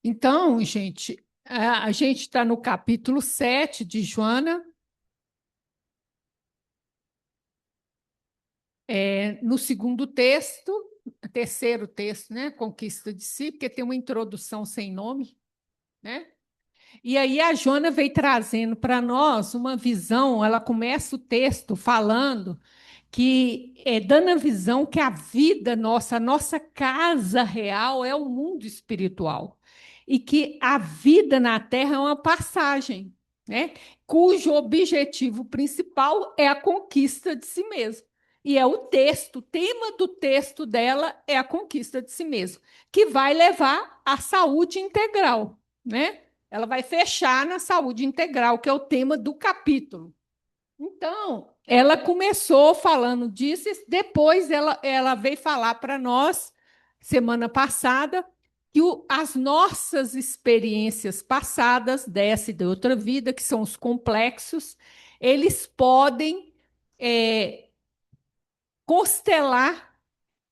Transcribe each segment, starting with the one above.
Então, gente, a gente está no capítulo 7 de Joana, no segundo texto, terceiro texto, né? Conquista de si, porque tem uma introdução sem nome, né? E aí a Joana veio trazendo para nós uma visão, ela começa o texto falando que dando a visão que a vida nossa, a nossa casa real é o mundo espiritual e que a vida na Terra é uma passagem, né? Cujo objetivo principal é a conquista de si mesmo. E é o tema do texto dela é a conquista de si mesmo, que vai levar à saúde integral, né? Ela vai fechar na saúde integral, que é o tema do capítulo. Então, ela começou falando disso, e depois ela veio falar para nós, semana passada, que as nossas experiências passadas, dessa e de outra vida, que são os complexos, eles podem é, constelar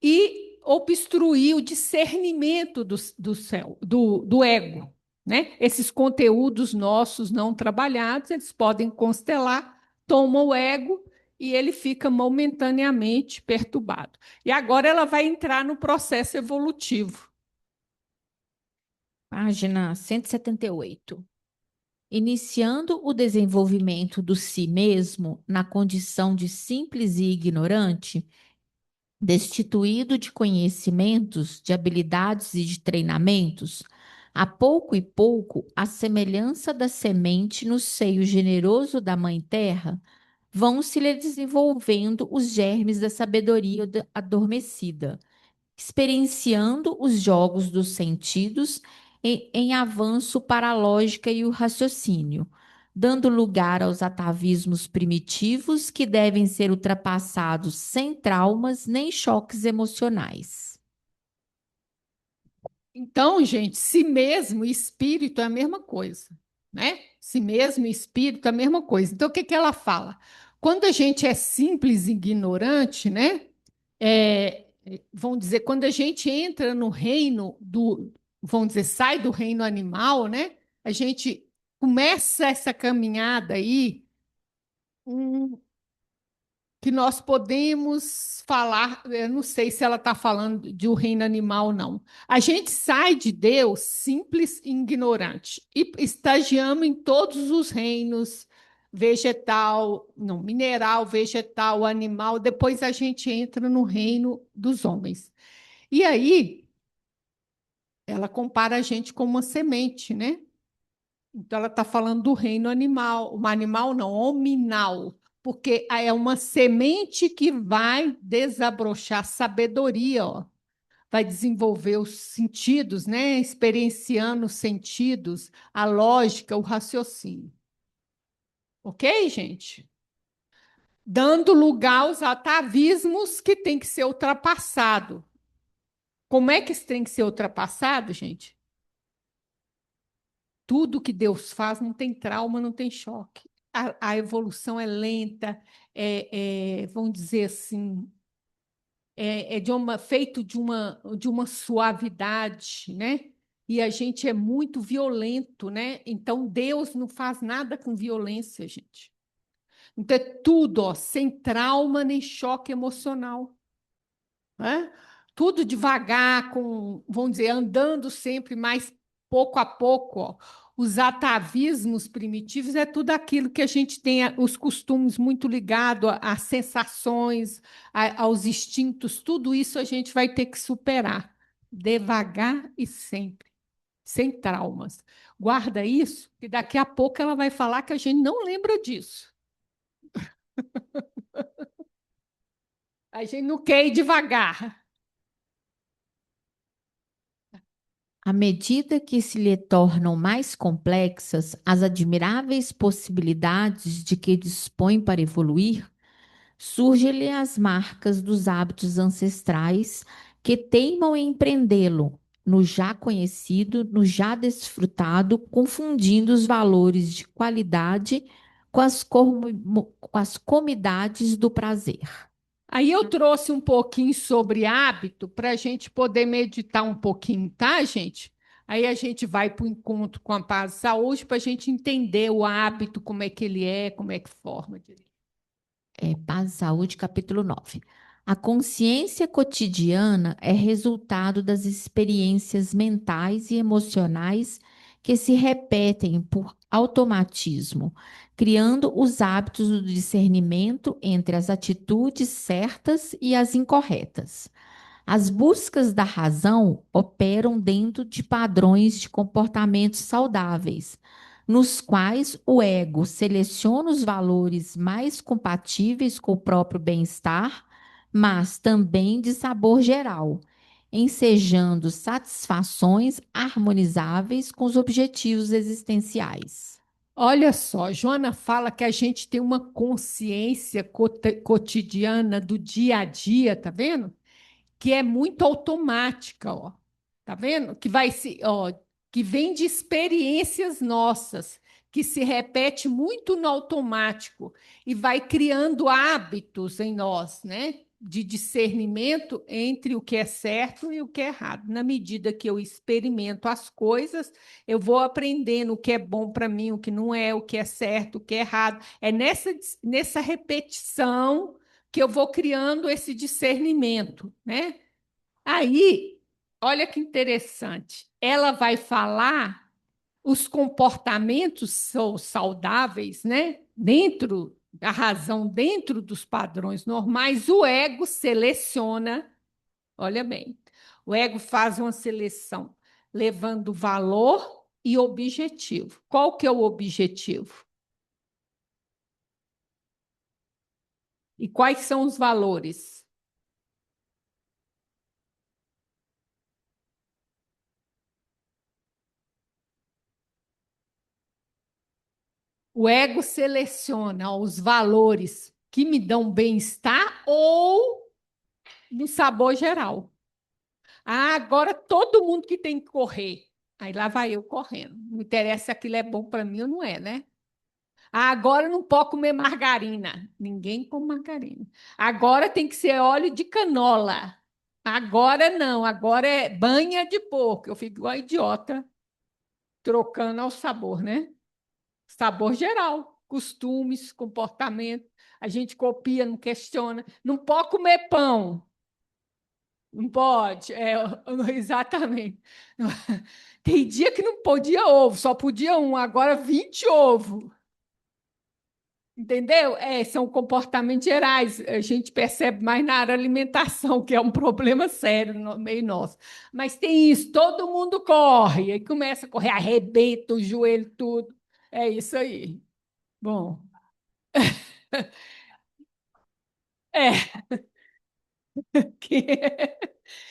e obstruir o discernimento do céu, do ego. Né? Esses conteúdos nossos não trabalhados, eles podem constelar, toma o ego e ele fica momentaneamente perturbado. E agora ela vai entrar no processo evolutivo. Página 178. Iniciando o desenvolvimento do si mesmo na condição de simples e ignorante, destituído de conhecimentos, de habilidades e de treinamentos, a pouco e pouco, a semelhança da semente no seio generoso da Mãe Terra, vão se lhe desenvolvendo os germes da sabedoria adormecida, experienciando os jogos dos sentidos em avanço para a lógica e o raciocínio, dando lugar aos atavismos primitivos que devem ser ultrapassados sem traumas nem choques emocionais. Então, gente, si mesmo e espírito é a mesma coisa, né? Si mesmo e espírito é a mesma coisa. Então, o que que ela fala? Quando a gente é simples e ignorante, né? Vamos dizer, quando a gente entra no reino vamos dizer, sai do reino animal, né? A gente começa essa caminhada aí, hum, que nós podemos falar, eu não sei se ela está falando de um reino animal, não. A gente sai de Deus simples e ignorante e estagiamos em todos os reinos, vegetal, não, mineral, vegetal, animal, depois a gente entra no reino dos homens. E aí, ela compara a gente com uma semente, né? Então, ela está falando do reino animal, um animal não, hominal, porque é uma semente que vai desabrochar sabedoria, ó. Vai desenvolver os sentidos, né? Experienciando os sentidos, a lógica, o raciocínio. Ok, gente? Dando lugar aos atavismos que tem que ser ultrapassado. Como é que isso tem que ser ultrapassado, gente? Tudo que Deus faz não tem trauma, não tem choque. A evolução é lenta, vamos dizer assim, feito de uma suavidade, né? E a gente é muito violento, né? Então Deus não faz nada com violência, gente. Então é tudo, ó, sem trauma nem choque emocional, né? Tudo devagar, vamos dizer, andando sempre mais pouco a pouco, ó. Os atavismos primitivos é tudo aquilo que a gente tem, os costumes muito ligados às sensações, aos instintos, tudo isso a gente vai ter que superar, devagar e sempre, sem traumas. Guarda isso, que daqui a pouco ela vai falar que a gente não lembra disso. A gente não quer ir devagar. À medida que se lhe tornam mais complexas as admiráveis possibilidades de que dispõe para evoluir, surgem-lhe as marcas dos hábitos ancestrais que teimam em prendê-lo no já conhecido, no já desfrutado, confundindo os valores de qualidade com as comidades do prazer. Aí eu trouxe um pouquinho sobre hábito para a gente poder meditar um pouquinho, tá, gente? Aí a gente vai para o encontro com a paz e saúde para a gente entender o hábito, como é que ele é, como é que forma direito. Paz e Saúde, capítulo 9. A consciência cotidiana é resultado das experiências mentais e emocionais que se repetem por automatismo, criando os hábitos do discernimento entre as atitudes certas e as incorretas. As buscas da razão operam dentro de padrões de comportamentos saudáveis, nos quais o ego seleciona os valores mais compatíveis com o próprio bem-estar, mas também de sabor geral, ensejando satisfações harmonizáveis com os objetivos existenciais. Olha só, Joana fala que a gente tem uma consciência cotidiana do dia a dia, tá vendo? Que é muito automática, ó. Tá vendo? Que vai se, ó, que vem de experiências nossas, que se repete muito no automático e vai criando hábitos em nós, né? De discernimento entre o que é certo e o que é errado. Na medida que eu experimento as coisas, eu vou aprendendo o que é bom para mim, o que não é, o que é certo, o que é errado. É nessa repetição que eu vou criando esse discernimento, né? Aí, olha que interessante, ela vai falar os comportamentos são saudáveis, né? Dentro da razão, dentro dos padrões normais, o ego seleciona, olha bem, o ego faz uma seleção, levando valor e objetivo. Qual que é o objetivo? E quais são os valores? O ego seleciona os valores que me dão bem-estar ou no sabor geral. Ah, agora todo mundo que tem que correr. Aí lá vai eu correndo. Não interessa se aquilo é bom para mim ou não é, né? Ah, agora não pode comer margarina. Ninguém come margarina. Agora tem que ser óleo de canola. Agora não, agora é banha de porco. Eu fico igual idiota, trocando ao sabor, né? Sabor geral, costumes, comportamento. A gente copia, não questiona. Não pode comer pão. Não pode. Exatamente. Tem dia que não podia ovo, só podia um, agora 20 ovos. Entendeu? São comportamentos gerais. A gente percebe mais na área alimentação, que é um problema sério no meio nosso. Mas tem isso, todo mundo corre, aí começa a correr, arrebenta o joelho, tudo. É isso aí. Bom, é.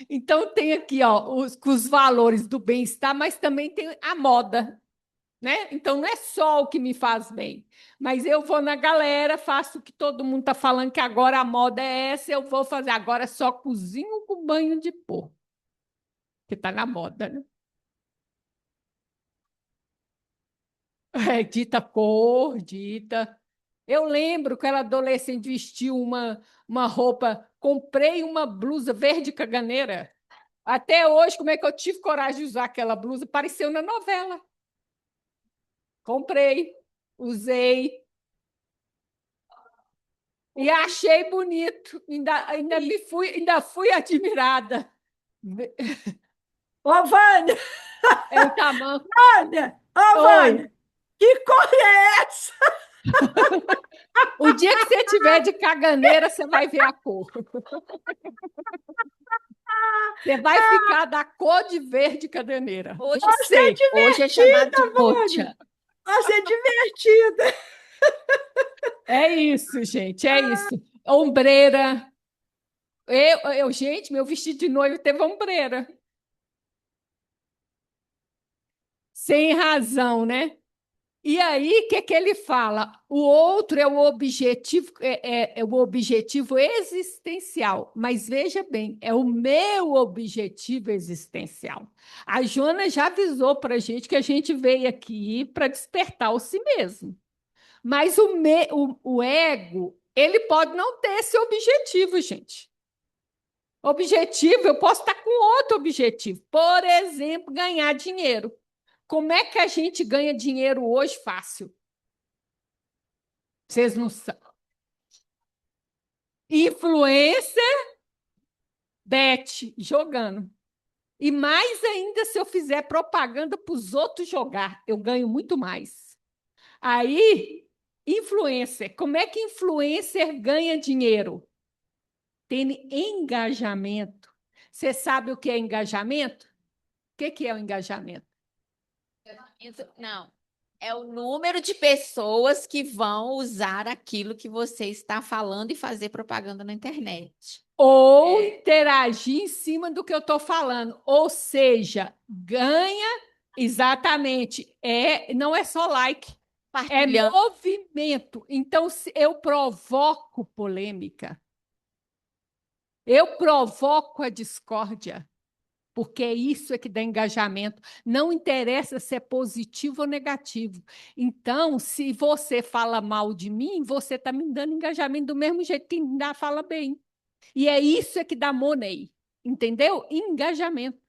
Então tem aqui, ó, os valores do bem-estar, mas também tem a moda, né? Então não é só o que me faz bem, mas eu vou na galera, faço o que todo mundo está falando que agora a moda é essa, eu vou fazer agora só cozinho com banho de porco, que está na moda, né? Dita cor, dita. Eu lembro que ela adolescente vestiu uma roupa, comprei uma blusa verde caganeira. Até hoje, como é que eu tive coragem de usar aquela blusa? Apareceu na novela. Comprei, usei e achei bonito. Ainda fui admirada. Ô, Vânia, É o tamanho. Vânia, ô, Oi. Vânia, que cor é essa? O dia que você tiver de caganeira, você vai ver a cor. Você vai ficar da cor de verde caganeira. Hoje Você é sei, hoje é chamado de divertida, Vânia. pocha. Você é divertida. É isso, gente, é isso. Ombreira. Gente, meu vestido de noiva teve ombreira. Sem razão, né? E aí, o que, que ele fala? O outro é o objetivo, é o objetivo existencial. Mas veja bem, é o meu objetivo existencial. A Joana já avisou para a gente que a gente veio aqui para despertar o si mesmo. Mas o ego, Ele pode não ter esse objetivo, gente. Objetivo, eu posso estar com outro objetivo. Por exemplo, ganhar dinheiro. Como é que a gente ganha dinheiro hoje fácil? Vocês não sabem. Influencer, bet, jogando. E mais ainda se eu fizer propaganda para os outros jogar, eu ganho muito mais. Aí, influencer. Como é que influencer ganha dinheiro? Tem engajamento. Você sabe o que é engajamento? O que é o engajamento? Não. É o número de pessoas que vão usar aquilo que você está falando e fazer propaganda na internet. Ou interagir em cima do que eu estou falando. Ou seja, ganha exatamente. Não é só like, é movimento. Então, se eu provoco polêmica, eu provoco a discórdia, porque isso é que dá engajamento. Não interessa se é positivo ou negativo. Então, se você fala mal de mim, você está me dando engajamento do mesmo jeito que quem dá fala bem. E é isso é que dá money, entendeu? Engajamento.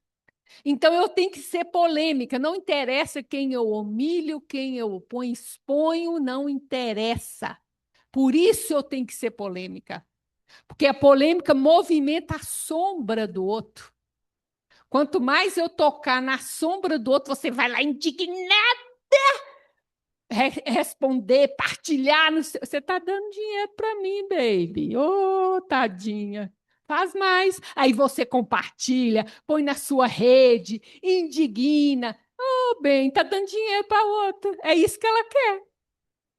Então, eu tenho que ser polêmica. Não interessa quem eu humilho, quem eu ponho, exponho, não interessa. Por isso eu tenho que ser polêmica. Porque a polêmica movimenta a sombra do outro. Quanto mais eu tocar na sombra do outro, você vai lá indignada responder, partilhar. Você está dando dinheiro para mim, baby. Ô, tadinha. Faz mais. Aí você compartilha, põe na sua rede, indigna. Ô, bem, está dando dinheiro para outra. É isso que ela quer.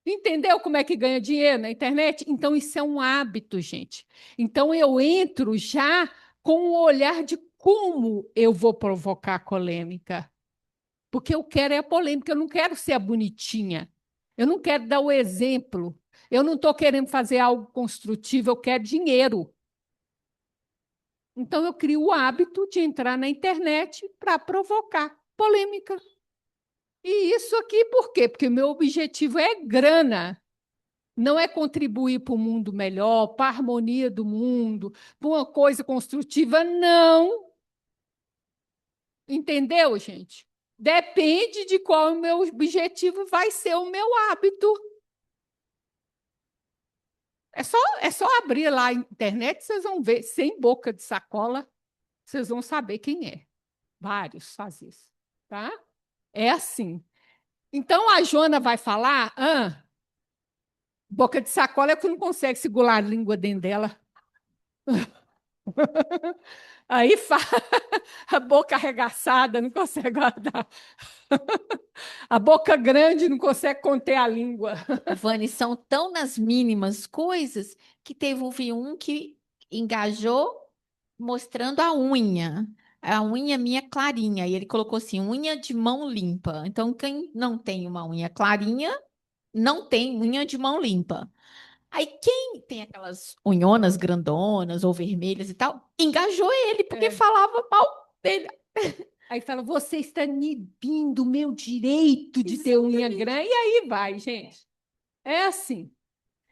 Entendeu como é que ganha dinheiro na internet? Então, isso é um hábito, gente. Então, eu entro já com o olhar de como eu vou provocar polêmica. Porque eu quero é a polêmica, eu não quero ser a bonitinha. Eu não quero dar o exemplo. Eu não estou querendo fazer algo construtivo, eu quero dinheiro. Então, eu crio o hábito de entrar na internet para provocar polêmica. E isso aqui por quê? Porque o meu objetivo é grana. Não é contribuir para o mundo melhor, para a harmonia do mundo, para uma coisa construtiva, não. Entendeu, gente? Depende de qual é o meu objetivo, vai ser o meu hábito. É só abrir lá a internet, vocês vão ver, sem boca de sacola, vocês vão saber quem é. Vários fazem isso, tá? É assim. Então, a Joana vai falar, boca de sacola é que não consegue segurar a língua dentro dela. Aí a boca arregaçada, não consegue guardar. A boca grande não consegue conter a língua. Vani, são tão nas mínimas coisas que teve um que engajou mostrando a unha minha clarinha, e ele colocou assim, unha de mão limpa. Então, quem não tem uma unha clarinha, não tem unha de mão limpa. Aí, quem tem aquelas unhonas grandonas ou vermelhas e tal, engajou ele, porque falava mal dele. Aí fala, você está inibindo o meu direito de ter unha grande. E aí vai, gente. É assim.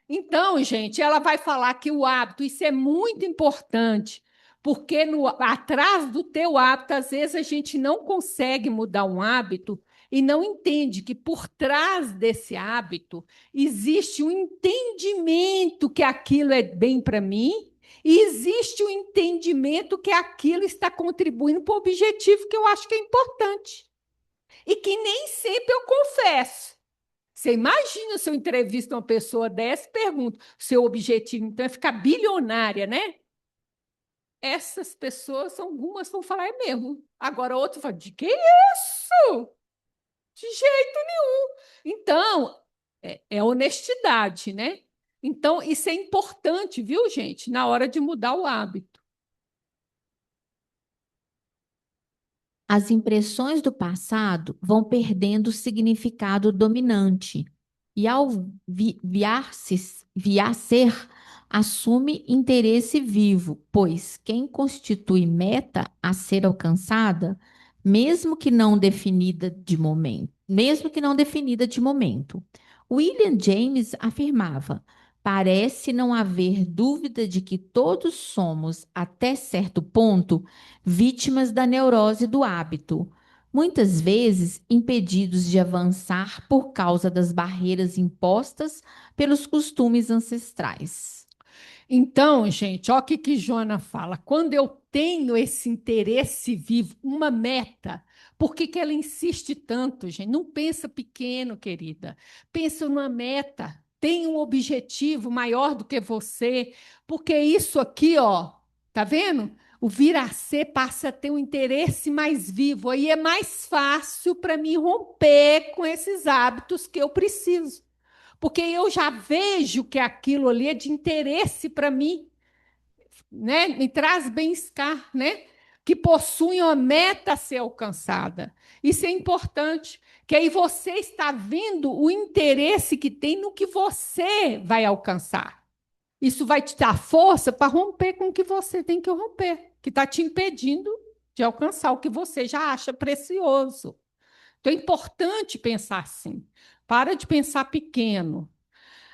Então, gente, ela vai falar que o hábito, isso é muito importante, porque atrás do teu hábito, às vezes a gente não consegue mudar um hábito e não entende que por trás desse hábito existe um entendimento que aquilo é bem para mim e existe um entendimento que aquilo está contribuindo para o objetivo que eu acho que é importante e que nem sempre eu confesso. Você imagina se eu entrevisto uma pessoa dessa e pergunto: seu objetivo, então, é ficar bilionária, né? Essas pessoas, algumas vão falar, é mesmo. Agora, outras falam, de que isso? De jeito nenhum. Então, é honestidade, né? Então, isso é importante, viu, gente, na hora de mudar o hábito. As impressões do passado vão perdendo o significado dominante e, ao viar ser, assume interesse vivo, pois quem constitui meta a ser alcançada, mesmo que não definida de momento. William James afirmava: parece não haver dúvida de que todos somos, até certo ponto, vítimas da neurose do hábito, muitas vezes impedidos de avançar por causa das barreiras impostas pelos costumes ancestrais. Então, gente, olha o que Joana fala. Quando eu tenho esse interesse vivo, uma meta, por que ela insiste tanto, gente? Não pensa pequeno, querida. Pensa numa meta. Tem um objetivo maior do que você, porque isso aqui, ó, tá vendo? O vir a ser passa a ter um interesse mais vivo. Aí é mais fácil para mim romper com esses hábitos que eu preciso, porque eu já vejo que aquilo ali é de interesse para mim, né? Me traz bem-estar, né? Que possuem uma meta a ser alcançada. Isso é importante, que aí você está vendo o interesse que tem no que você vai alcançar. Isso vai te dar força para romper com o que você tem que romper, que está te impedindo de alcançar o que você já acha precioso. Então é importante pensar assim. Para de pensar pequeno.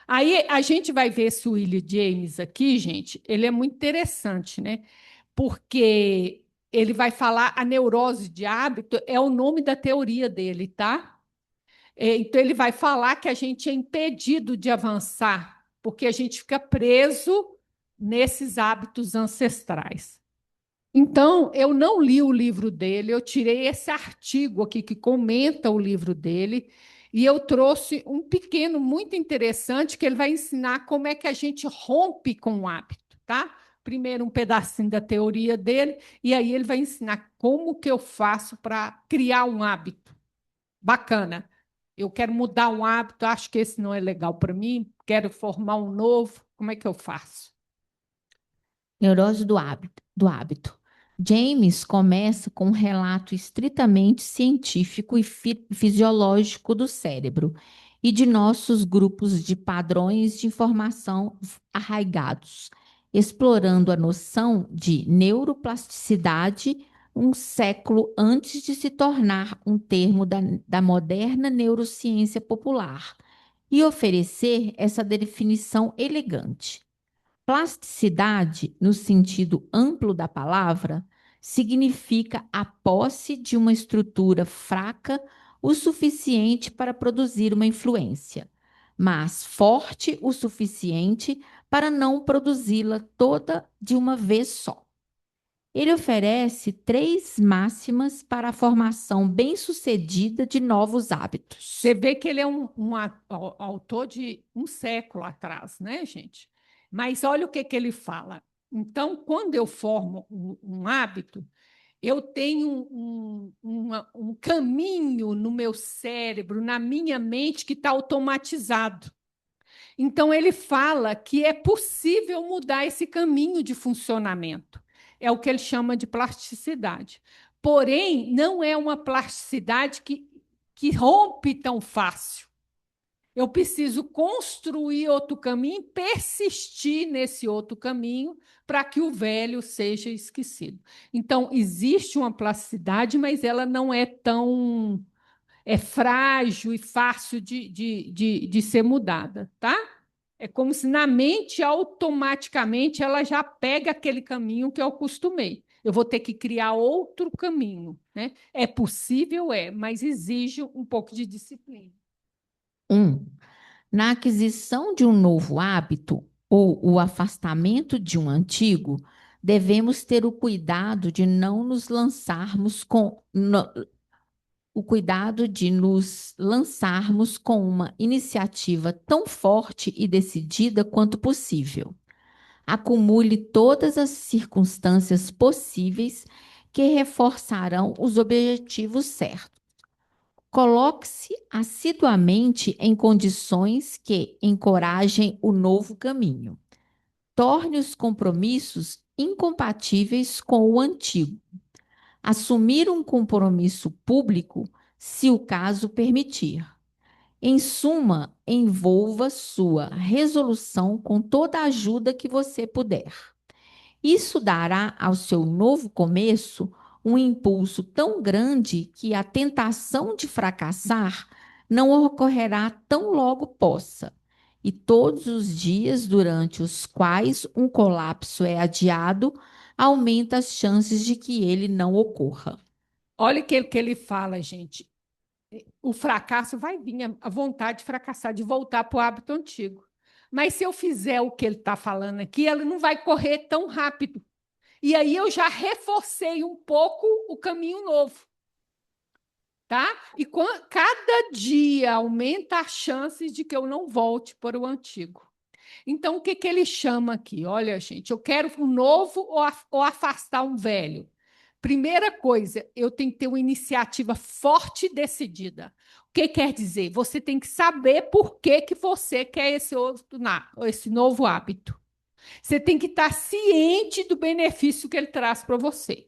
Aí a gente vai ver esse William James aqui, gente, ele é muito interessante, né? Porque ele vai falar a neurose de hábito, é o nome da teoria dele, tá? Então ele vai falar que a gente é impedido de avançar, porque a gente fica preso nesses hábitos ancestrais. Então, eu não li o livro dele, eu tirei esse artigo aqui que comenta o livro dele, e eu trouxe um pequeno muito interessante que ele vai ensinar como é que a gente rompe com o hábito, tá? Primeiro um pedacinho da teoria dele, e aí ele vai ensinar como que eu faço para criar um hábito. Bacana. Eu quero mudar um hábito, acho que esse não é legal para mim, quero formar um novo, como é que eu faço? Neurose do hábito. James começa com um relato estritamente científico e fisiológico do cérebro e de nossos grupos de padrões de informação arraigados, explorando a noção de neuroplasticidade um século antes de se tornar um termo da moderna neurociência popular e oferecer essa definição elegante. Plasticidade, no sentido amplo da palavra, significa a posse de uma estrutura fraca o suficiente para produzir uma influência, mas forte o suficiente para não produzi-la toda de uma vez só. Ele oferece 3 máximas para a formação bem-sucedida de novos hábitos. Você vê que ele é autor de um século atrás, né, gente? Mas olha o que ele fala. Então, quando eu formo um hábito, eu tenho um caminho no meu cérebro, na minha mente, que está automatizado. Então, ele fala que é possível mudar esse caminho de funcionamento. É o que ele chama de plasticidade. Porém, não é uma plasticidade que rompe tão fácil. Eu preciso construir outro caminho, persistir nesse outro caminho para que o velho seja esquecido. Então, existe uma plasticidade, mas ela não é tão frágil e fácil de ser mudada, tá? É como se na mente, automaticamente, ela já pega aquele caminho que eu acostumei. Eu vou ter que criar outro caminho, né? É possível, mas exige um pouco de disciplina. 1. Na aquisição de um novo hábito ou o afastamento de um antigo, devemos ter o cuidado de não nos lançarmos com o cuidado de nos lançarmos com uma iniciativa tão forte e decidida quanto possível. Acumule todas as circunstâncias possíveis que reforçarão os objetivos certos. Coloque-se assiduamente em condições que encorajem o novo caminho. Torne os compromissos incompatíveis com o antigo. Assumir um compromisso público, se o caso permitir. Em suma, envolva sua resolução com toda a ajuda que você puder. Isso dará ao seu novo começo um impulso tão grande que a tentação de fracassar não ocorrerá tão logo possa, e todos os dias durante os quais um colapso é adiado, aumenta as chances de que ele não ocorra. Olha o que ele fala, gente. O fracasso vai vir, a vontade de fracassar, de voltar para o hábito antigo. Mas se eu fizer o que ele está falando aqui, ele não vai correr tão rápido. E aí eu já reforcei um pouco o caminho novo. Tá? E cada dia aumenta as chances de que eu não volte para o antigo. Então, o que, que ele chama aqui? Olha, gente, eu quero um novo ou afastar um velho. Primeira coisa, eu tenho que ter uma iniciativa forte e decidida. O que quer dizer? Você tem que saber por que, que você quer esse novo hábito. Você tem que estar ciente do benefício que ele traz para você.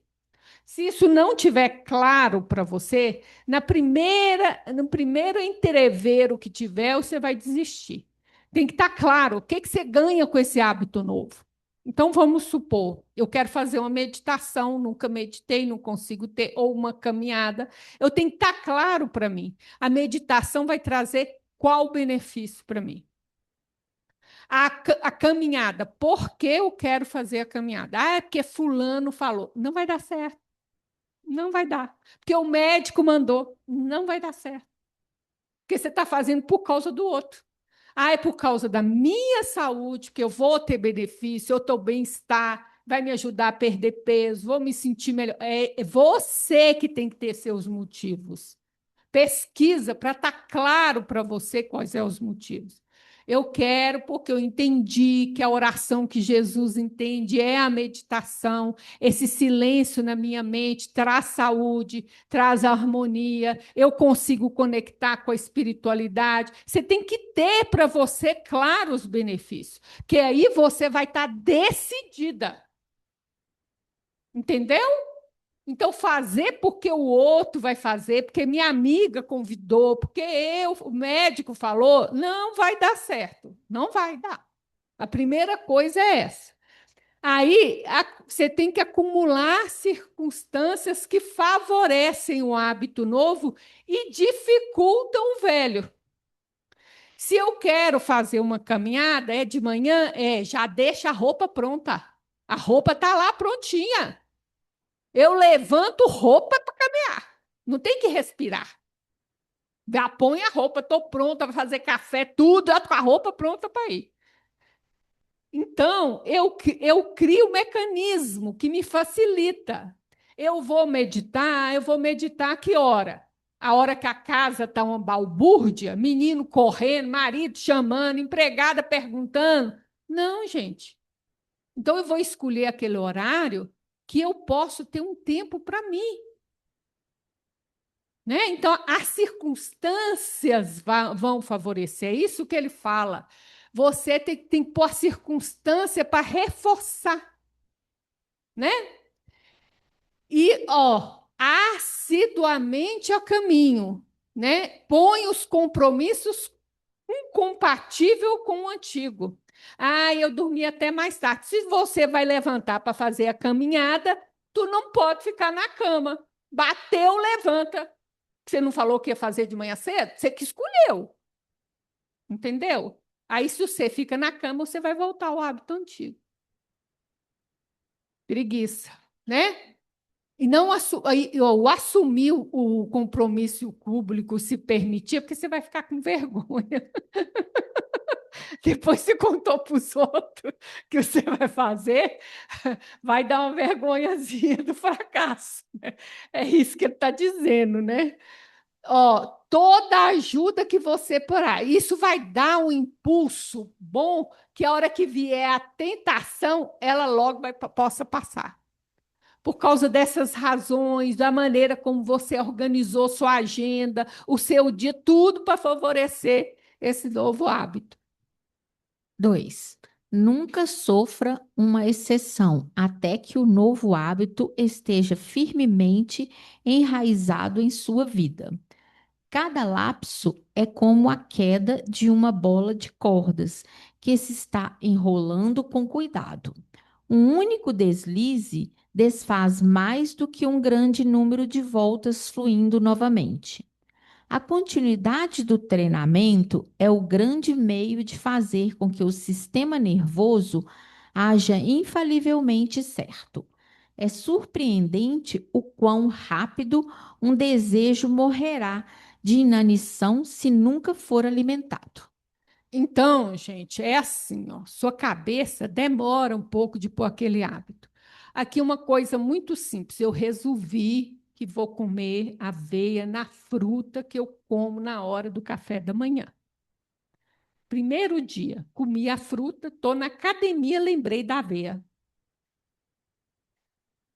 Se isso não tiver claro para você, no primeiro entrevero que tiver, você vai desistir. Tem que estar claro o que, que você ganha com esse hábito novo. Então, vamos supor, eu quero fazer uma meditação, nunca meditei, não consigo ter, ou uma caminhada. Eu tenho que estar claro para mim. A meditação vai trazer qual benefício para mim? A caminhada, por que eu quero fazer a caminhada? Ah, é porque fulano falou. Não vai dar certo. Não vai dar. Porque o médico mandou. Não vai dar certo. Porque você está fazendo por causa do outro. Ah, é por causa da minha saúde, que eu vou ter benefício, eu estou bem-estar, vai me ajudar a perder peso, vou me sentir melhor. É você que tem que ter seus motivos. Pesquisa para estar claro para você quais são os motivos. Eu quero porque eu entendi que a oração que Jesus entende é a meditação, esse silêncio na minha mente traz saúde, traz harmonia, eu consigo conectar com a espiritualidade. Você tem que ter para você claro os benefícios, que aí você vai estar decidida. Entendeu? Então, fazer porque o outro vai fazer, porque minha amiga convidou, porque o médico falou, não vai dar certo. Não vai dar. A primeira coisa é essa. Aí, você tem que acumular circunstâncias que favorecem o hábito novo e dificultam o velho. Se eu quero fazer uma caminhada, é de manhã, já deixa a roupa pronta. A roupa está lá prontinha. Eu levanto roupa para caminhar. Não tem que respirar. Já põe a roupa, estou pronta para fazer café, tudo, com a roupa pronta para ir. Então, eu crio um mecanismo que me facilita. Eu vou meditar a que hora? A hora que a casa está uma balbúrdia, menino correndo, marido chamando, empregada perguntando. Não, gente. Então, eu vou escolher aquele horário que eu posso ter um tempo para mim. Né? Então, as circunstâncias vão favorecer. É isso que ele fala. Você tem que pôr a circunstância para reforçar. Né? E, assiduamente a caminho. Né? Põe os compromissos incompatível com o antigo. Ah, eu dormi até mais tarde. Se você vai levantar para fazer a caminhada, tu não pode ficar na cama. Bateu, levanta. Você não falou que ia fazer de manhã cedo? Você que escolheu. Entendeu? Aí, se você fica na cama, você vai voltar ao hábito antigo. Preguiça, né? E não assumir o compromisso público, se permitir, porque você vai ficar com vergonha. Depois você contou para os outros que você vai fazer, vai dar uma vergonhazinha do fracasso. Né? É isso que ele está dizendo, né? Toda ajuda que você porá, isso vai dar um impulso bom que a hora que vier a tentação, ela logo possa passar. Por causa dessas razões, da maneira como você organizou sua agenda, o seu dia, tudo para favorecer esse novo hábito. 2. Nunca sofra uma exceção até que o novo hábito esteja firmemente enraizado em sua vida. Cada lapso é como a queda de uma bola de cordas que se está enrolando com cuidado. Um único deslize desfaz mais do que um grande número de voltas fluindo novamente. A continuidade do treinamento é o grande meio de fazer com que o sistema nervoso haja infalivelmente certo. É surpreendente o quão rápido um desejo morrerá de inanição se nunca for alimentado. Então, gente, é assim, ó, sua cabeça demora um pouco de pôr aquele hábito. Aqui uma coisa muito simples, eu resolvi que vou comer aveia na fruta que eu como na hora do café da manhã. Primeiro dia, comi a fruta, estou na academia, lembrei da aveia.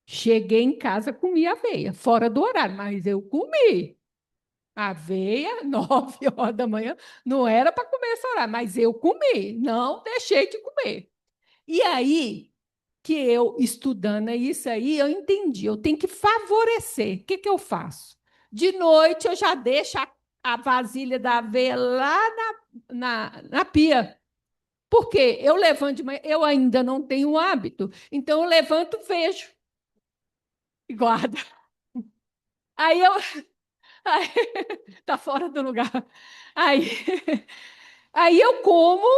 Cheguei em casa, comi aveia, fora do horário, mas eu comi. Aveia, 9 horas da manhã, não era para comer esse horário, mas eu comi, não deixei de comer. E aí, que eu, estudando isso aí, eu entendi, eu tenho que favorecer. O que, que eu faço? De noite, eu já deixo a vasilha da aveia lá na pia. Por quê? Eu levanto de manhã, eu ainda não tenho o hábito, então eu levanto, vejo e guardo. Aí eu, aí, tá fora do lugar. Aí, aí eu como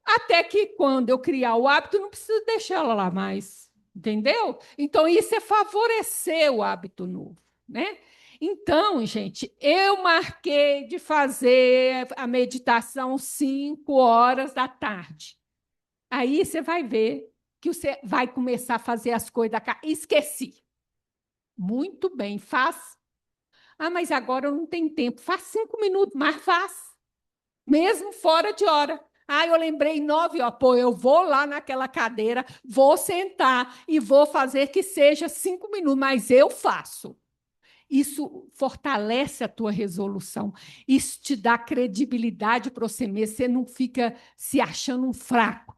até que quando eu criar o hábito, não preciso deixar ela lá mais, entendeu? Então isso é favorecer o hábito novo, né? Então, gente, eu marquei de fazer a meditação 5 horas da tarde. Aí você vai ver que você vai começar a fazer as coisas da casa. Esqueci. Muito bem, faz. Ah, mas agora eu não tenho tempo. Faz 5 minutos, mas faz. Mesmo fora de hora. Ah, eu lembrei 9 horas. Pô, eu vou lá naquela cadeira, vou sentar e vou fazer que seja 5 minutos, mas eu faço. Isso fortalece a tua resolução. Isso te dá credibilidade para você mesmo. Você não fica se achando um fraco.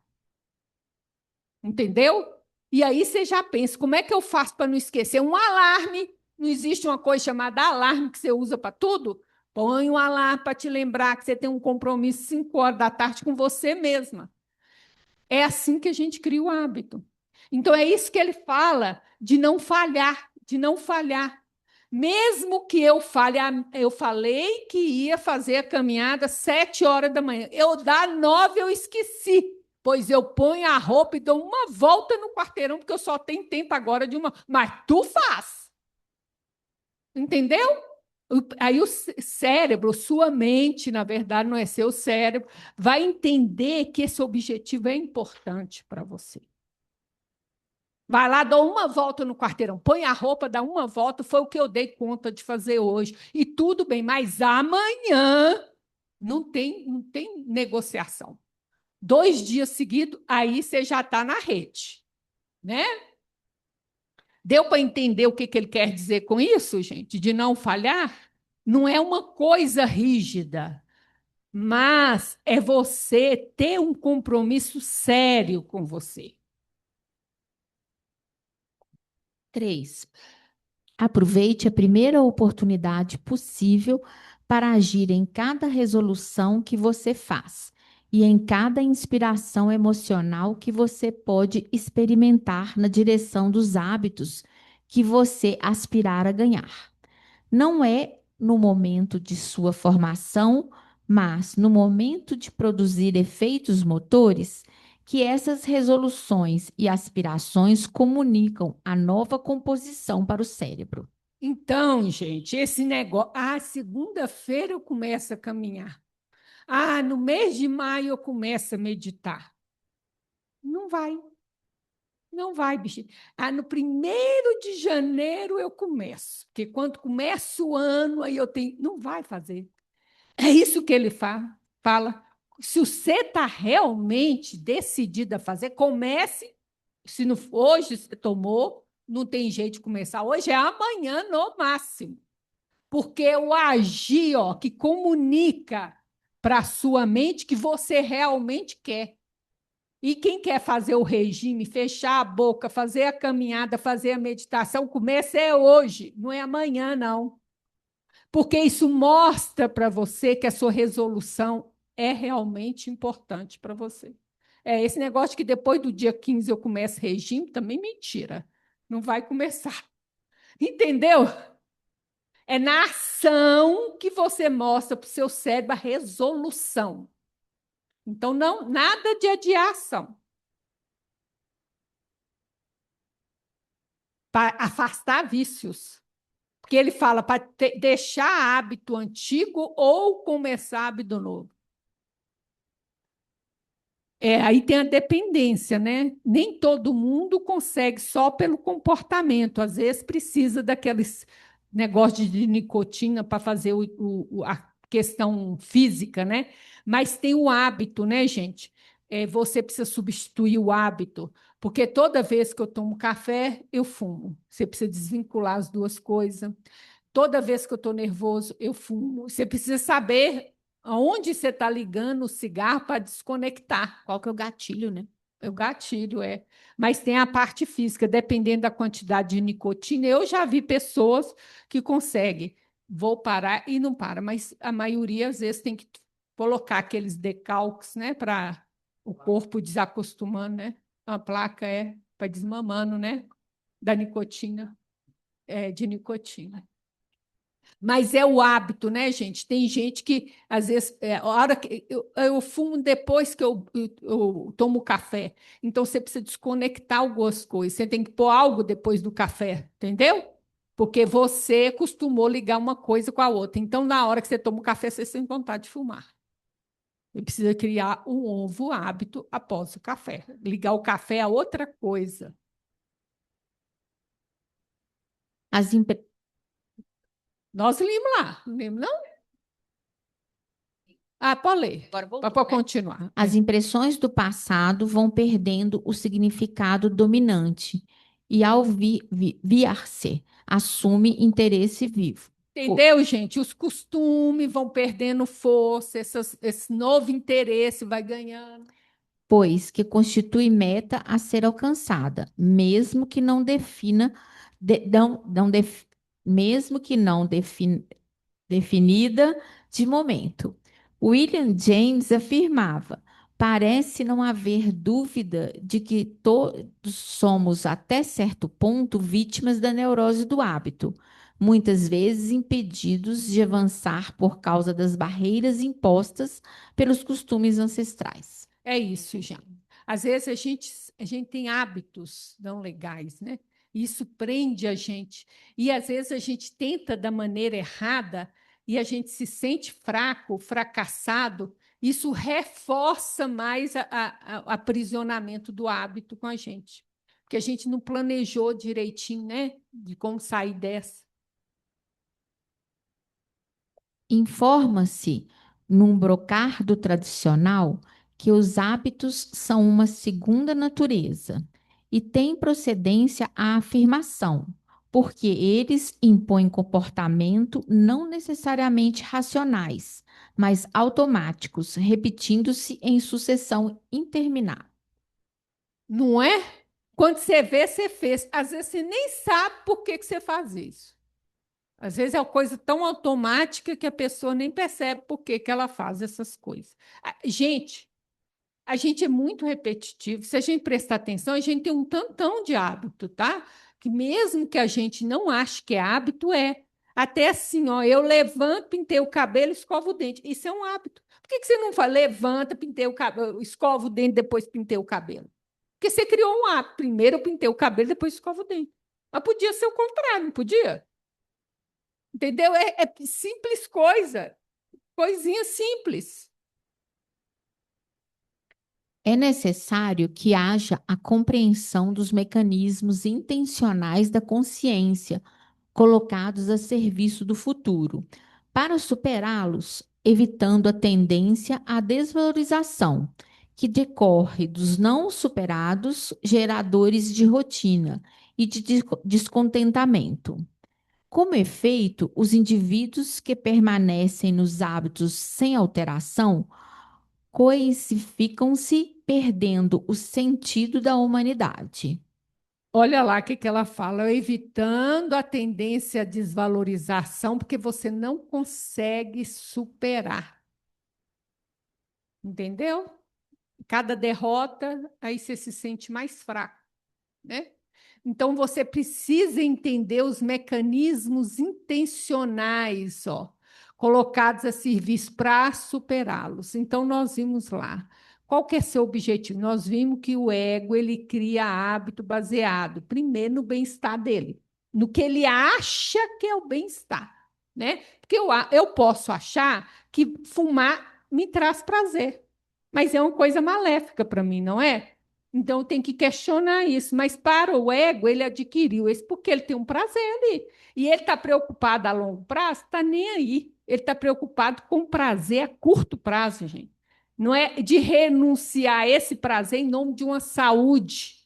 Entendeu? E aí você já pensa, como é que eu faço para não esquecer? Um alarme. Não existe uma coisa chamada alarme que você usa para tudo? Põe um alarme para te lembrar que você tem um compromisso 5 horas da tarde com você mesma. É assim que a gente cria o hábito. Então é isso que ele fala, de não falhar, de não falhar. Mesmo que eu falhe, eu falei que ia fazer a caminhada 7 horas da manhã. Eu dá 9, eu esqueci. Pois eu ponho a roupa e dou uma volta no quarteirão, porque eu só tenho tempo agora de uma. Mas tu faz. Entendeu? Aí o cérebro, sua mente, na verdade, não é seu cérebro, vai entender que esse objetivo é importante para você. Vai lá, dá uma volta no quarteirão, põe a roupa, dá uma volta, foi o que eu dei conta de fazer hoje. E tudo bem, mas amanhã não tem negociação. 2 dias seguidos, aí você já está na rede, né? Deu para entender o que ele quer dizer com isso, gente? De não falhar? Não é uma coisa rígida, mas é você ter um compromisso sério com você. 3. Aproveite a primeira oportunidade possível para agir em cada resolução que você faz e em cada inspiração emocional que você pode experimentar na direção dos hábitos que você aspirar a ganhar. Não é no momento de sua formação, mas no momento de produzir efeitos motores que essas resoluções e aspirações comunicam a nova composição para o cérebro. Então, gente, esse negócio. Ah, segunda-feira eu começo a caminhar. Ah, no mês de maio eu começo a meditar. Não vai. Não vai, bichinho. Ah, no 1º de janeiro eu começo. Porque quando começa o ano, aí eu tenho. Não vai fazer. É isso que ele fala. Se você está realmente decidida a fazer, comece. Se não, hoje você tomou, não tem jeito de começar. Hoje é amanhã no máximo. Porque o agir, ó, que comunica para a sua mente que você realmente quer. E quem quer fazer o regime, fechar a boca, fazer a caminhada, fazer a meditação, começa é hoje, não é amanhã, não. Porque isso mostra para você que a sua resolução é realmente importante para você. É esse negócio que depois do dia 15 eu começo regime, também mentira. Não vai começar. Entendeu? É na ação que você mostra para o seu cérebro, a resolução. Então, não, nada de adiação. Para afastar vícios. Porque ele fala para deixar hábito antigo ou começar hábito novo. Aí tem a dependência, né? Nem todo mundo consegue só pelo comportamento. Às vezes precisa daqueles negócios de nicotina para fazer a questão física, né? Mas tem o hábito, né, gente? Você precisa substituir o hábito, porque toda vez que eu tomo café, eu fumo. Você precisa desvincular as duas coisas. Toda vez que eu estou nervoso, eu fumo. Você precisa saber aonde você está ligando o cigarro para desconectar. Qual que é o gatilho, né? O gatilho é. Mas tem a parte física, dependendo da quantidade de nicotina. Eu já vi pessoas que conseguem. Vou parar e não para, mas a maioria, às vezes, tem que colocar aqueles decalques, né, para o corpo desacostumando, né? A placa para desmamando, né? Da nicotina, de nicotina. Mas é o hábito, né, gente? Tem gente que, às vezes, a hora que eu fumo depois que eu tomo café. Então, você precisa desconectar algumas coisas. Você tem que pôr algo depois do café, entendeu? Porque você costumou ligar uma coisa com a outra. Então, na hora que você toma o café, você tem vontade de fumar. Você precisa criar um novo hábito após o café. Ligar o café a outra coisa. As, impre- Nós limos lá, não lemos, não? Ah, pode ler. Agora voltou, Pode né? continuar. As impressões do passado vão perdendo o significado dominante e, ao viar-se, assume interesse vivo. Entendeu, gente? Os costumes vão perdendo força, esse novo interesse vai ganhando. Pois que constitui meta a ser alcançada, mesmo que não defina, não mesmo que não definida de momento. William James afirmava: parece não haver dúvida de que todos somos, até certo ponto, vítimas da neurose do hábito, muitas vezes impedidos de avançar por causa das barreiras impostas pelos costumes ancestrais. É isso, gente. Às vezes a gente tem hábitos não legais, né? Isso prende a gente. E às vezes a gente tenta da maneira errada e a gente se sente fraco, fracassado. Isso reforça mais o aprisionamento do hábito com a gente. Porque a gente não planejou direitinho, né? De como sair dessa. Informa-se, num brocardo tradicional, que os hábitos são uma segunda natureza e tem procedência a afirmação, porque eles impõem comportamento não necessariamente racionais, mas automáticos, repetindo-se em sucessão interminável. Não é? Quando você vê, você fez. Às vezes você nem sabe por que você faz isso. Às vezes é uma coisa tão automática que a pessoa nem percebe por que ela faz essas coisas. Gente, a gente é muito repetitivo. Se a gente prestar atenção, a gente tem um tantão de hábito, tá? Que mesmo que a gente não ache que é hábito, é. Até assim, ó, eu levanto, pintei o cabelo, escovo o dente. Isso é um hábito. Por que você não fala, levanta, pintei o cabelo, escovo o dente, depois pintei o cabelo? Porque você criou um hábito. Primeiro eu pintei o cabelo, depois escovo o dente. Mas podia ser o contrário, não podia? Entendeu? É simples coisa, coisinha simples. É necessário que haja a compreensão dos mecanismos intencionais da consciência colocados a serviço do futuro, para superá-los, evitando a tendência à desvalorização, que decorre dos não superados geradores de rotina e de descontentamento. Como efeito, os indivíduos que permanecem nos hábitos sem alteração coisificam-se, perdendo o sentido da humanidade. Olha lá o que ela fala, evitando a tendência à desvalorização, porque você não consegue superar. Entendeu? Cada derrota, aí você se sente mais fraco, né? Então, você precisa entender os mecanismos intencionais, ó, colocados a serviço para superá-los. Então, nós vimos lá. Qual que é seu objetivo? Nós vimos que o ego, ele cria hábito baseado, primeiro, no bem-estar dele, no que ele acha que é o bem-estar, né? Porque eu posso achar que fumar me traz prazer, mas é uma coisa maléfica para mim, não é? Então tem que questionar isso. Mas para o ego, ele adquiriu isso porque ele tem um prazer ali. E ele está preocupado a longo prazo? Está nem aí. Ele está preocupado com prazer a curto prazo, gente. Não é de renunciar a esse prazer em nome de uma saúde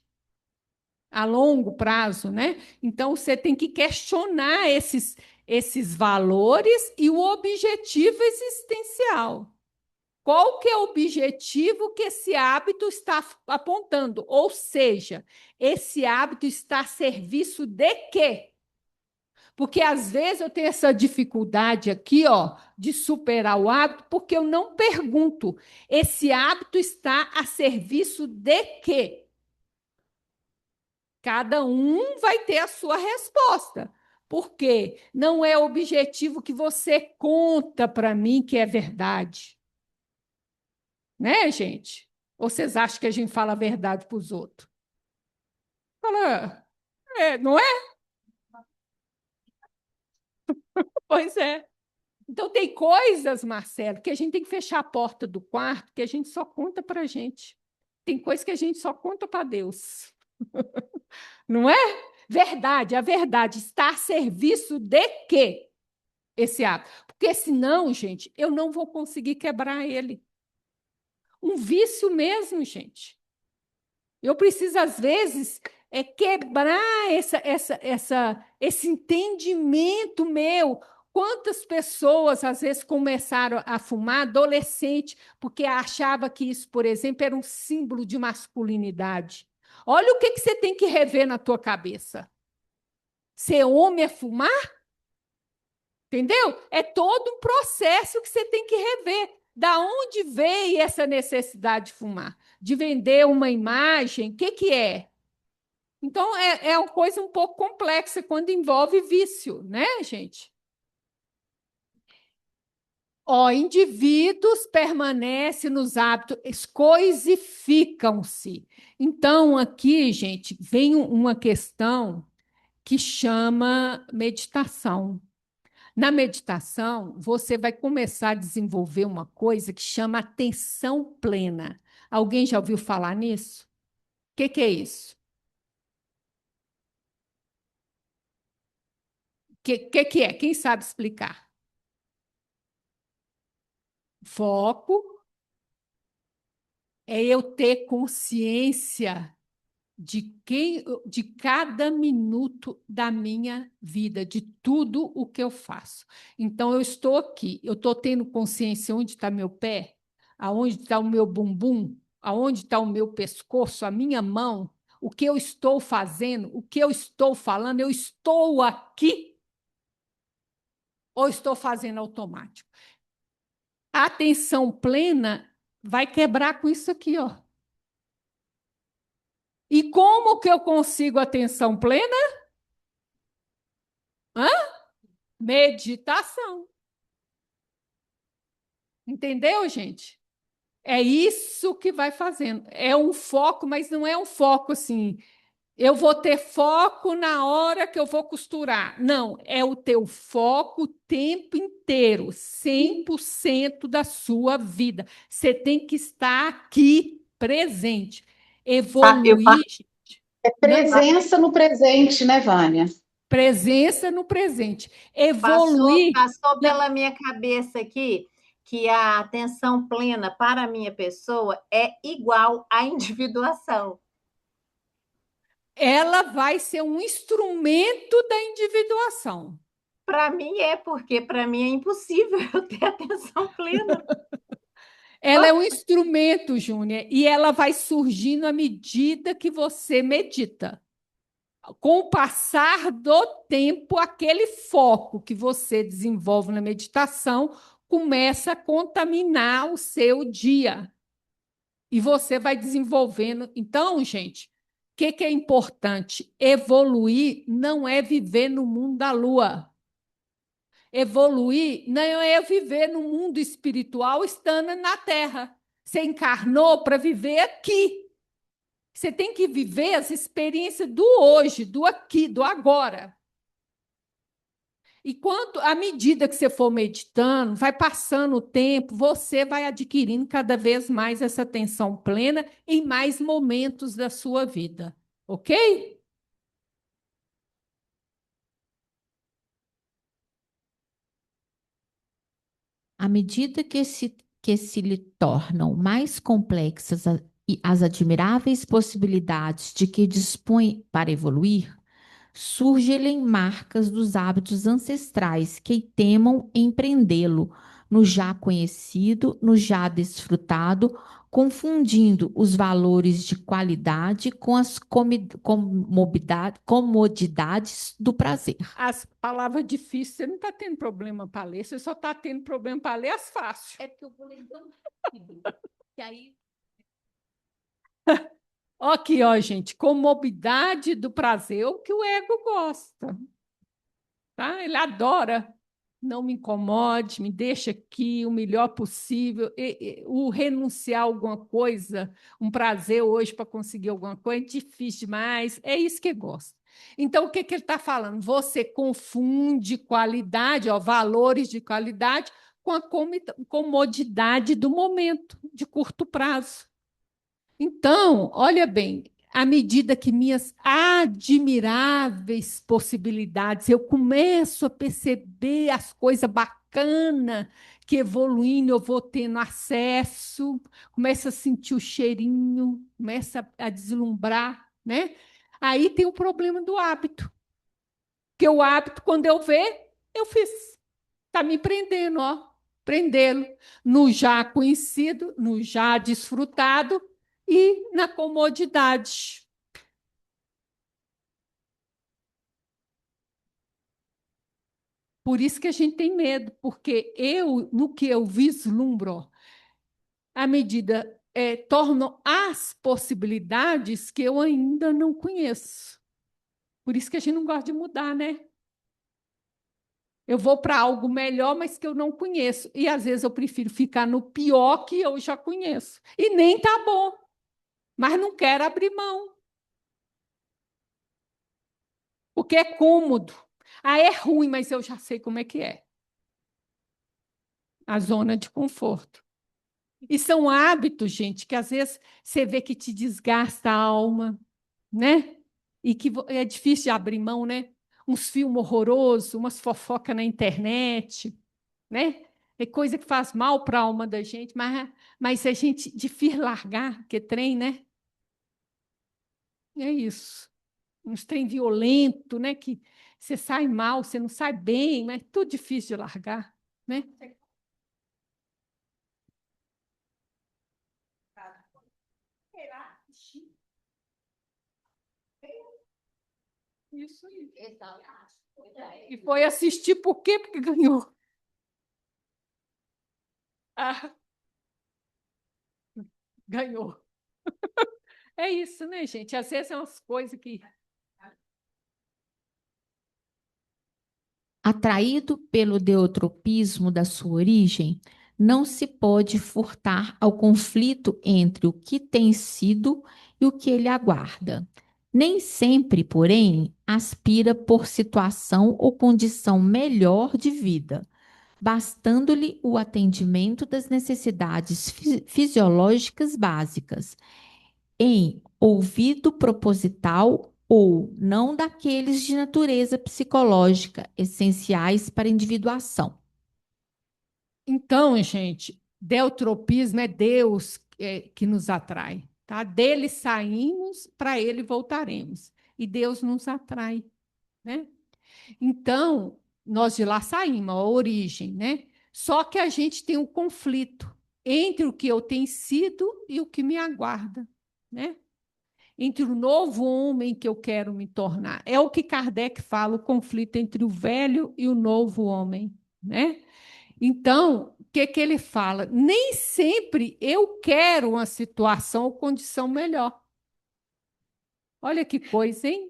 a longo prazo, né? Então você tem que questionar esses valores e o objetivo existencial. Qual que é o objetivo que esse hábito está apontando? Ou seja, esse hábito está a serviço de quê? Porque às vezes eu tenho essa dificuldade aqui, ó, de superar o hábito, porque eu não pergunto. Esse hábito está a serviço de quê? Cada um vai ter a sua resposta. Porque não é o objetivo que você conta para mim que é verdade. Né, gente? Ou vocês acham que a gente fala a verdade para os outros? Fala, não é? Pois é. Então, tem coisas, Marcelo, que a gente tem que fechar a porta do quarto, que a gente só conta para a gente. Tem coisas que a gente só conta para Deus. Não é? Verdade, a verdade está a serviço de quê? Esse ato. Porque senão, gente, eu não vou conseguir quebrar ele. Um vício mesmo, gente. Eu preciso, às vezes, quebrar esse entendimento meu. Quantas pessoas, às vezes, começaram a fumar adolescente, porque achava que isso, por exemplo, era um símbolo de masculinidade. Olha o que você tem que rever na tua cabeça. Ser homem é fumar? Entendeu? É todo um processo que você tem que rever. Da onde veio essa necessidade de fumar? De vender uma imagem? O que é? Então, é uma coisa um pouco complexa quando envolve vício, né, gente? Ó, indivíduos permanecem nos hábitos, coisificam-se. Então, aqui, gente, vem uma questão que chama meditação. Na meditação, você vai começar a desenvolver uma coisa que chama atenção plena. Alguém já ouviu falar nisso? O que é isso? O que é? Quem sabe explicar? Foco é eu ter consciência de cada minuto da minha vida, de tudo o que eu faço. Então, eu estou aqui, eu estou tendo consciência onde está meu pé, aonde está o meu bumbum, aonde está o meu pescoço, a minha mão, o que eu estou fazendo, o que eu estou falando, eu estou aqui ou estou fazendo automático? A atenção plena vai quebrar com isso aqui, ó. E como que eu consigo atenção plena? Hã? Meditação. Entendeu, gente? É isso que vai fazendo. É um foco, mas não é um foco assim. Eu vou ter foco na hora que eu vou costurar. Não, é o teu foco o tempo inteiro, 100% da sua vida. Você tem que estar aqui presente. Evoluir. É presença no presente, né, Vânia? Presença no presente. Passou, Evoluir. passou pela minha cabeça aqui que a atenção plena para a minha pessoa é igual à individuação. Ela vai ser um instrumento da individuação. Para mim porque para mim é impossível eu ter atenção plena. Ela é um instrumento, Júnia, e ela vai surgindo à medida que você medita. Com o passar do tempo, aquele foco que você desenvolve na meditação começa a contaminar o seu dia. E você vai desenvolvendo. Então, gente, que é importante? Evoluir não é viver no mundo da lua. Evoluir não é viver no mundo espiritual estando na Terra. Você encarnou para viver aqui. Você tem que viver as experiências do hoje, do aqui, do agora. E à medida que você for meditando, vai passando o tempo, você vai adquirindo cada vez mais essa atenção plena em mais momentos da sua vida. Ok? À medida que se lhe tornam mais complexas e as admiráveis possibilidades de que dispõe para evoluir, surgem marcas dos hábitos ancestrais que temam empreendê-lo no já conhecido, no já desfrutado, confundindo os valores de qualidade com as comodidades do prazer. As palavras difíceis, você não está tendo problema para ler, você só está tendo problema para ler as fáceis. É porque eu vou lembrando que aí. Aqui, ó, gente, comodidade do prazer, o que o ego gosta. Tá? Ele adora. Não me incomode, me deixa aqui o melhor possível. O renunciar a alguma coisa, um prazer hoje para conseguir alguma coisa, é difícil demais. É isso que ele gosta. Então, o que ele está falando? Você confunde qualidade, ó, valores de qualidade, com a comodidade do momento, de curto prazo. Então, olha bem, à medida que minhas admiráveis possibilidades, eu começo a perceber as coisas bacanas que evoluindo eu vou tendo acesso, começo a sentir o cheirinho, começa a deslumbrar, né? Aí tem o problema do hábito, que o hábito, quando eu ver, eu fiz. Está me prendendo, ó, prendê-lo no já conhecido, no já desfrutado e na comodidade. Por isso que a gente tem medo, porque no que eu vislumbro, à medida torno as possibilidades que eu ainda não conheço. Por isso que a gente não gosta de mudar, né? Eu vou para algo melhor, mas que eu não conheço. E às vezes eu prefiro ficar no pior que eu já conheço. E nem tá bom, mas não quero abrir mão. Porque é cômodo. Ah, é ruim, mas eu já sei como é que é. A zona de conforto. E são hábitos, gente, que às vezes você vê que te desgasta a alma, né? E que é difícil de abrir mão, né? Uns filmes horrorosos, umas fofocas na internet, né? É coisa que faz mal para a alma da gente, mas a gente difícil largar, que trem, né? É isso. Uns trem violento, né? Que você sai mal, você não sai bem, mas é tudo difícil de largar, né? Isso aí. E foi assistir por quê? Porque ganhou. Ah, ganhou. É isso, né, gente? Às vezes são umas coisas que. Atraído pelo deutropismo da sua origem, não se pode furtar ao conflito entre o que tem sido e o que ele aguarda. Nem sempre, porém, aspira por situação ou condição melhor de vida, bastando-lhe o atendimento das necessidades fisiológicas básicas, em ouvido proposital ou não daqueles de natureza psicológica essenciais para a individuação. Então, gente, deutropismo é Deus que nos atrai, tá? Dele saímos, para ele voltaremos. E Deus nos atrai, né? Então, nós de lá saímos, a origem, né? Só que a gente tem um conflito entre o que eu tenho sido e o que me aguarda, né? Entre o novo homem que eu quero me tornar. É o que Kardec fala, o conflito entre o velho e o novo homem, né? Então, o que ele fala? Nem sempre eu quero uma situação ou condição melhor. Olha que coisa, hein?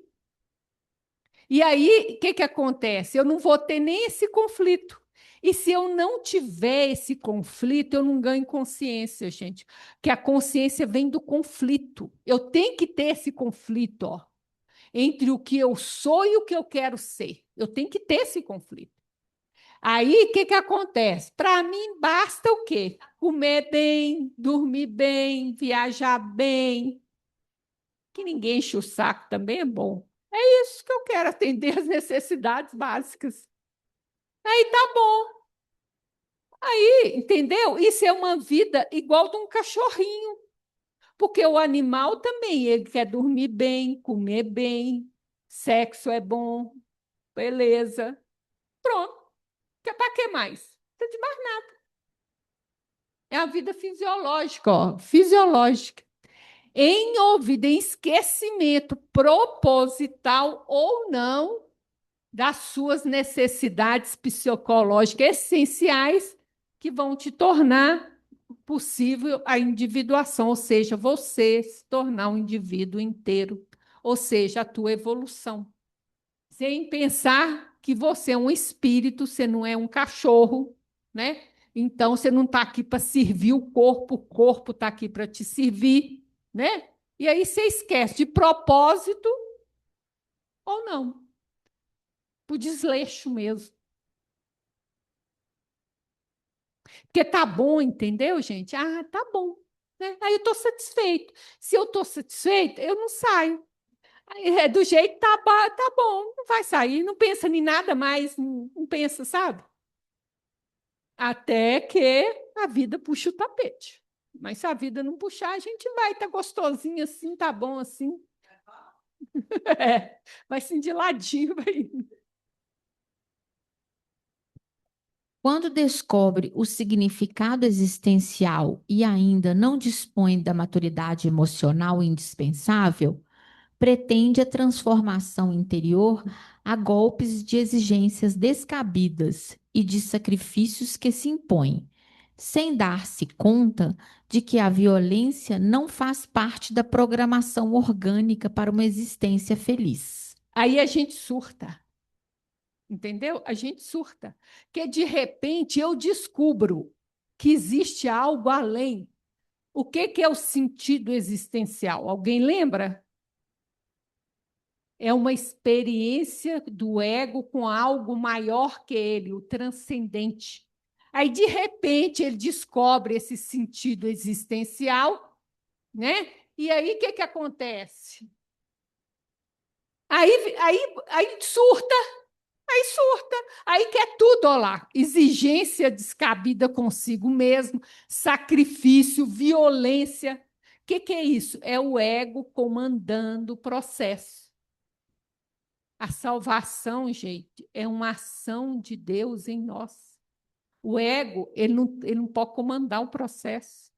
E aí, o que acontece? Eu não vou ter nem esse conflito. E se eu não tiver esse conflito, eu não ganho consciência, gente. Que a consciência vem do conflito. Eu tenho que ter esse conflito, ó, entre o que eu sou e o que eu quero ser. Eu tenho que ter esse conflito. Aí, o que acontece? Para mim, basta o quê? Comer bem, dormir bem, viajar bem. Que ninguém enche o saco também é bom. É isso que eu quero, atender as necessidades básicas. Aí tá bom. Aí, entendeu? Isso é uma vida igual de um cachorrinho. Porque o animal também, ele quer dormir bem, comer bem, sexo é bom, beleza. Pronto. Para que mais? Não precisa de mais nada. É a vida fisiológica, ó, fisiológica. Em ouvido, em esquecimento proposital ou não das suas necessidades psicológicas essenciais que vão te tornar possível a individuação, ou seja, você se tornar um indivíduo inteiro, ou seja, a tua evolução. Sem pensar que você é um espírito, você não é um cachorro, né? Então, você não está aqui para servir o corpo está aqui para te servir, né? E aí você esquece de propósito ou não, por desleixo mesmo. Porque tá bom, entendeu, gente? Ah, tá bom. Né? Aí eu estou satisfeito. Se eu estou satisfeito, eu não saio. Aí, do jeito tá bom, não vai sair, não pensa em nada mais, não pensa, sabe? Até que a vida puxa o tapete. Mas se a vida não puxar, a gente vai estar gostosinho assim, tá bom assim. É, vai assim de ladinho, vai. Quando descobre o significado existencial e ainda não dispõe da maturidade emocional indispensável, pretende a transformação interior a golpes de exigências descabidas e de sacrifícios que se impõem, sem dar-se conta de que a violência não faz parte da programação orgânica para uma existência feliz. Aí a gente surta. Entendeu? A gente surta. Que de repente eu descubro que existe algo além. O que é o sentido existencial? Alguém lembra? É uma experiência do ego com algo maior que ele, o transcendente. Aí, de repente, ele descobre esse sentido existencial, né? E aí, o que acontece? Aí surta. Aí surta, aí quer tudo, olha lá. Exigência descabida consigo mesmo, sacrifício, violência. O que é isso? É o ego comandando o processo. A salvação, gente, é uma ação de Deus em nós. O ego, ele não pode comandar o processo.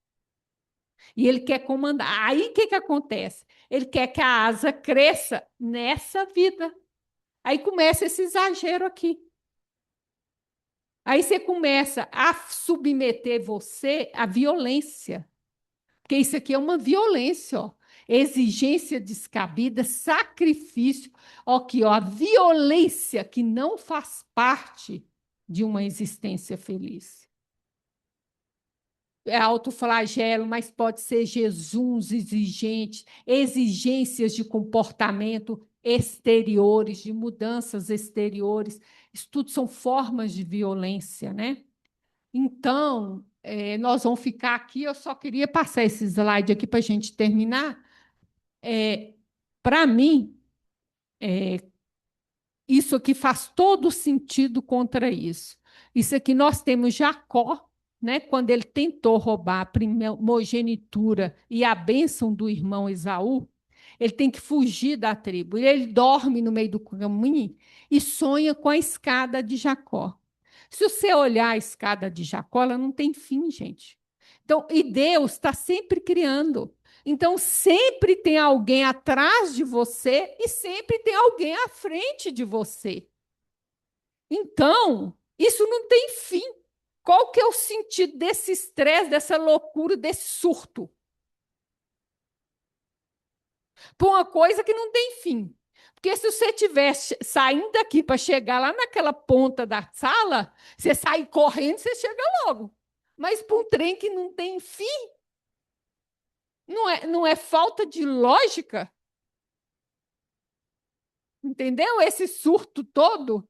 E ele quer comandar. Aí o que acontece? Ele quer que a asa cresça nessa vida. Aí começa esse exagero aqui. Aí você começa a submeter você à violência. Porque isso aqui é uma violência, ó. Exigência descabida, sacrifício. Ó, aqui, ó, a violência que não faz parte de uma existência feliz. É autoflagelo, mas pode ser Jesus exigente, exigências de comportamento exteriores, de mudanças exteriores. Isso tudo são formas de violência, né? Então, nós vamos ficar aqui. Eu só queria passar esse slide aqui para a gente terminar. Para mim, isso aqui faz todo sentido contra isso. Isso aqui nós temos Jacó, né, quando ele tentou roubar a primogenitura e a bênção do irmão Esaú, ele tem que fugir da tribo. E ele dorme no meio do caminho e sonha com a escada de Jacó. Se você olhar a escada de Jacó, ela não tem fim, gente. Então, e Deus está sempre criando. Então, sempre tem alguém atrás de você e sempre tem alguém à frente de você. Então, isso não tem fim. Qual que é o sentido desse estresse, dessa loucura, desse surto? para uma coisa que não tem fim. Porque se você estivesse saindo daqui para chegar lá naquela ponta da sala, você sai correndo, você chega logo. Mas para um trem que não tem fim, não é falta de lógica? Entendeu? Esse surto todo.